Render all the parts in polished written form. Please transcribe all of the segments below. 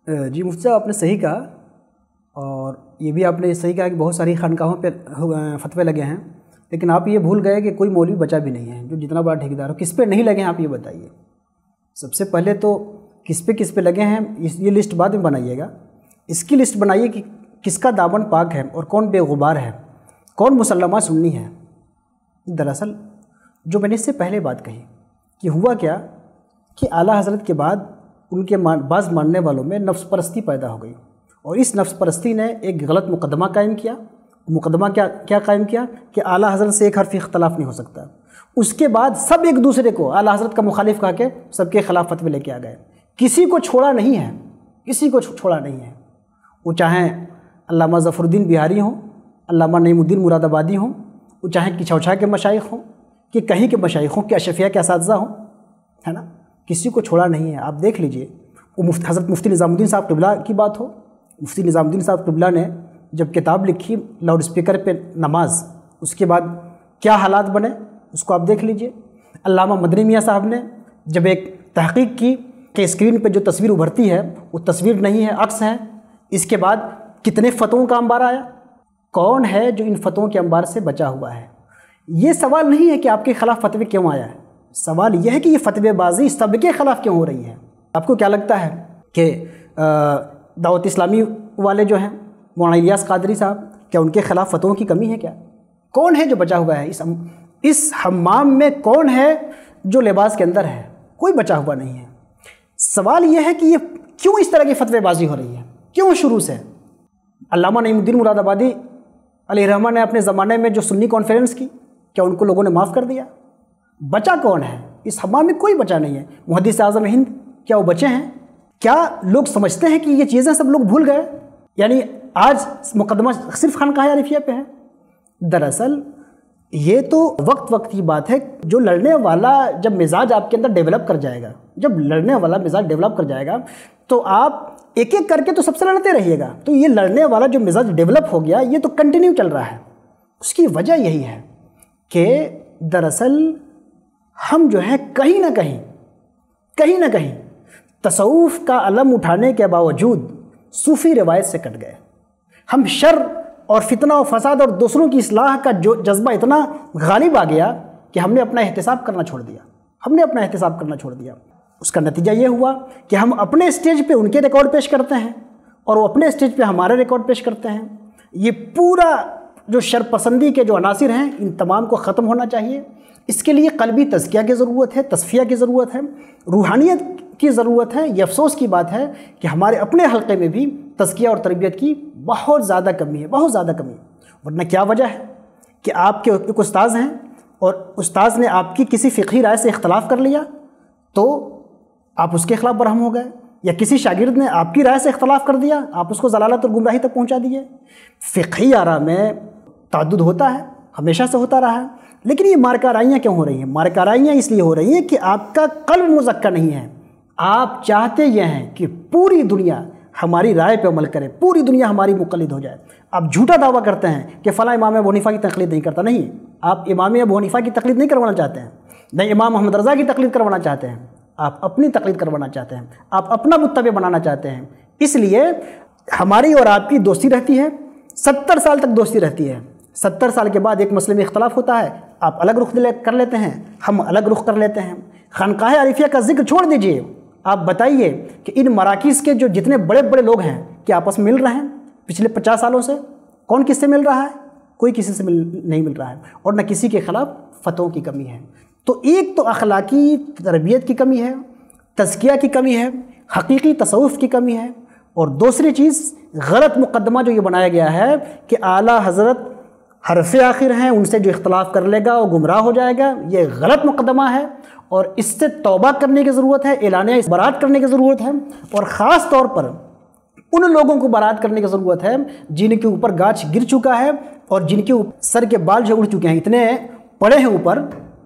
جی مفتی صاحب آپ نے صحیح کہا، اور یہ بھی آپ نے صحیح کہا کہ بہت ساری خانقاہوں پہ فتوے لگے ہیں، لیکن آپ یہ بھول گئے کہ کوئی مولوی بچا بھی نہیں ہے جو جتنا بڑا ٹھیکیدار ہو۔ کس پہ نہیں لگے ہیں آپ یہ بتائیے؟ سب سے پہلے تو کس پہ لگے ہیں یہ لسٹ بعد میں بنائیے گا۔ اس کی لسٹ بنائیے کہ کس کا دامن پاک ہے اور کون بے غبار ہے، کون مسلمہ سنی ہے۔ دراصل جو میں نے اس سے پہلے بات کہی کہ ہوا کیا کہ اعلیٰ حضرت کے بعد ان کے بعض ماننے والوں میں نفس پرستی پیدا ہو گئی، اور اس نفس پرستی نے ایک غلط مقدمہ قائم کیا۔ مقدمہ کیا قائم کیا کہ اعلیٰ حضرت سے ایک حرفی اختلاف نہیں ہو سکتا۔ اس کے بعد سب ایک دوسرے کو اعلیٰ حضرت کا مخالف کہا کے سب کے خلاف فتوے لے کے آ گئے۔ کسی کو چھوڑا نہیں ہے، کسی کو چھوڑا نہیں ہے، وہ چاہیں علامہ ظفر الدین بہاری ہوں، علامہ نعیم الدین مراد آبادی ہوں، وہ چاہیں کچھوچھا کے مشائخ ہوں، کہ کہیں کے مشائخوں کے اشرفیہ کے اساتذہ ہوں، ہے نا، کسی کو چھوڑا نہیں ہے۔ آپ دیکھ لیجئے، وہ حضرت مفتی نظام الدین صاحب قبلہ کی بات ہو، مفتی نظام الدین صاحب قبلہ نے جب کتاب لکھی لاؤڈ اسپیکر پہ نماز، اس کے بعد کیا حالات بنے اس کو آپ دیکھ لیجئے۔ علامہ مدنی میاں صاحب نے جب ایک تحقیق کی کہ اسکرین پہ جو تصویر ابھرتی ہے وہ تصویر نہیں ہے، عکس ہے، اس کے بعد کتنے فتووں کا انبار آیا، کون ہے جو ان فتووں کے انبار سے بچا ہوا ہے۔ یہ سوال نہیں ہے کہ آپ کے خلاف فتوے کیوں آیا ہے، سوال یہ ہے کہ یہ فتوے بازی سب کے خلاف کیوں ہو رہی ہے۔ آپ کو کیا لگتا ہے کہ دعوت اسلامی والے جو ہیں مولانا الیاس قادری صاحب، کیا ان کے خلاف فتووں کی کمی ہے؟ کیا کون ہے جو بچا ہوا ہے اس حمام میں؟ کون ہے جو لباس کے اندر ہے؟ کوئی بچا ہوا نہیں ہے۔ سوال یہ ہے کہ یہ کیوں اس طرح کی فتوے بازی ہو رہی ہے، کیوں شروع سے؟ علامہ نعیم الدین مراد آبادی علیہ الرحمہ نے اپنے زمانے میں جو سنی کانفرنس کی، کیا ان کو لوگوں نے معاف کر دیا؟ بچا کون ہے اس حمام میں؟ کوئی بچا نہیں ہے۔ محدث اعظم ہند، کیا وہ بچے ہیں؟ کیا لوگ سمجھتے ہیں کہ یہ چیزیں سب لوگ بھول گئے؟ یعنی آج مقدمہ صرف خانقاہ عارفیہ پہ ہے؟ دراصل یہ تو وقت کی بات ہے۔ جو لڑنے والا جب مزاج آپ کے اندر ڈیولپ کر جائے گا، جب لڑنے والا مزاج ڈیولپ کر جائے گا تو آپ ایک ایک کر کے تو سب سے لڑتے رہیے گا۔ تو یہ لڑنے والا جو مزاج ڈیولپ ہو گیا، یہ تو کنٹینیو چل رہا ہے۔ اس کی وجہ یہی ہے کہ دراصل ہم جو ہیں کہیں نہ کہیں تصوف کا علم اٹھانے کے باوجود صوفی روایت سے کٹ گئے۔ ہم شر اور فتنہ و فساد اور دوسروں کی اصلاح کا جو جذبہ اتنا غالب آ گیا کہ ہم نے اپنا احتساب کرنا چھوڑ دیا۔ اس کا نتیجہ یہ ہوا کہ ہم اپنے اسٹیج پہ ان کے ریکارڈ پیش کرتے ہیں اور وہ اپنے اسٹیج پہ ہمارے ریکارڈ پیش کرتے ہیں۔ یہ پورا جو شرپسندی کے جو عناصر ہیں، ان تمام کو ختم ہونا چاہیے۔ اس کے لیے قلبی تزکیہ کی ضرورت ہے، تصفیہ کی ضرورت ہے، روحانیت کی ضرورت ہے۔ یہ افسوس کی بات ہے کہ ہمارے اپنے حلقے میں بھی تزکیہ اور تربیت کی بہت زیادہ کمی ہے، ورنہ کیا وجہ ہے کہ آپ کے ایک استاذ ہیں اور استاذ نے آپ کی کسی فقہی رائے سے اختلاف کر لیا تو آپ اس کے خلاف برہم ہو گئے، یا کسی شاگرد نے آپ کی رائے سے اختلاف کر دیا، آپ اس کو ضلالت اور گمراہی تک پہنچا دیے۔ فقہی آراء میں تعدد ہوتا ہے، ہمیشہ سے ہوتا رہا ہے، لیکن یہ مارکارائیاں کیوں ہو رہی ہیں؟ مارکارائیاں اس لیے ہو رہی ہیں کہ آپ کا قلب مزکہ نہیں ہے۔ آپ چاہتے یہ ہیں کہ پوری دنیا ہماری رائے پہ عمل کرے، پوری دنیا ہماری مقلد ہو جائے۔ آپ جھوٹا دعویٰ کرتے ہیں کہ فلاں امام ابو حنیفہ کی تقلید نہیں کرتا۔ نہیں، آپ امام ابو حنیفہ کی تقلید نہیں کروانا چاہتے ہیں، نہیں امام محمد رضا کی تقلید کروانا چاہتے ہیں، آپ اپنی تقلید کروانا چاہتے ہیں، آپ اپنا متبع بنانا چاہتے ہیں۔ اس لیے ہماری اور آپ کی دوستی رہتی ہے، 70 سال تک دوستی رہتی ہے۔ 70 سال کے بعد ایک مسئلے میں اختلاف ہوتا ہے، آپ الگ رخ کر لیتے ہیں، ہم الگ رخ کر لیتے ہیں۔ خانقاہ عارفیہ کا ذکر چھوڑ دیجئے، آپ بتائیے کہ ان مراکز کے جو جتنے بڑے بڑے لوگ ہیں کیا آپس میں مل رہے ہیں؟ پچھلے 50 سالوں سے کون کس سے مل رہا ہے؟ کوئی کسی سے نہیں مل رہا ہے، اور نہ کسی کے خلاف فتووں کی کمی ہے۔ تو ایک تو اخلاقی تربیت کی کمی ہے، تزکیہ کی کمی ہے، حقیقی تصوف کی کمی ہے، اور دوسری چیز غلط مقدمہ جو یہ بنایا گیا ہے کہ اعلیٰ حضرت حرف آخر ہیں، ان سے جو اختلاف کر لے گا وہ گمراہ ہو جائے گا۔ یہ غلط مقدمہ ہے اور اس سے توبہ کرنے کی ضرورت ہے، اعلانیہ برات کرنے کی ضرورت ہے، اور خاص طور پر ان لوگوں کو برات کرنے کی ضرورت ہے جن کے اوپر گاچھ گر چکا ہے اور جن کے سر کے بال جو اڑ چکے ہیں، اتنے پڑے ہیں اوپر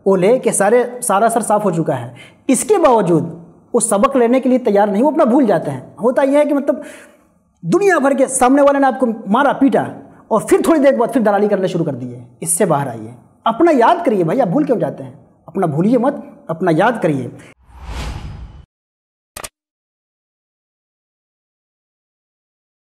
اولے کہ سارا سر صاف ہو چکا ہے۔ اس کے باوجود وہ سبق لینے کے لیے تیار نہیں، وہ اپنا بھول جاتے ہیں۔ ہوتا یہ ہے کہ مطلب دنیا بھر کے سامنے والے نے آپ کو مارا پیٹا اور پھر تھوڑی دیر بعد پھر دلالی کرنے شروع کر دیے۔ اس سے باہر آئیے، اپنا یاد کریے بھائی، آپ بھول کیوں جاتے ہیں؟ اپنا بھولیے مت، اپنا یاد کریے۔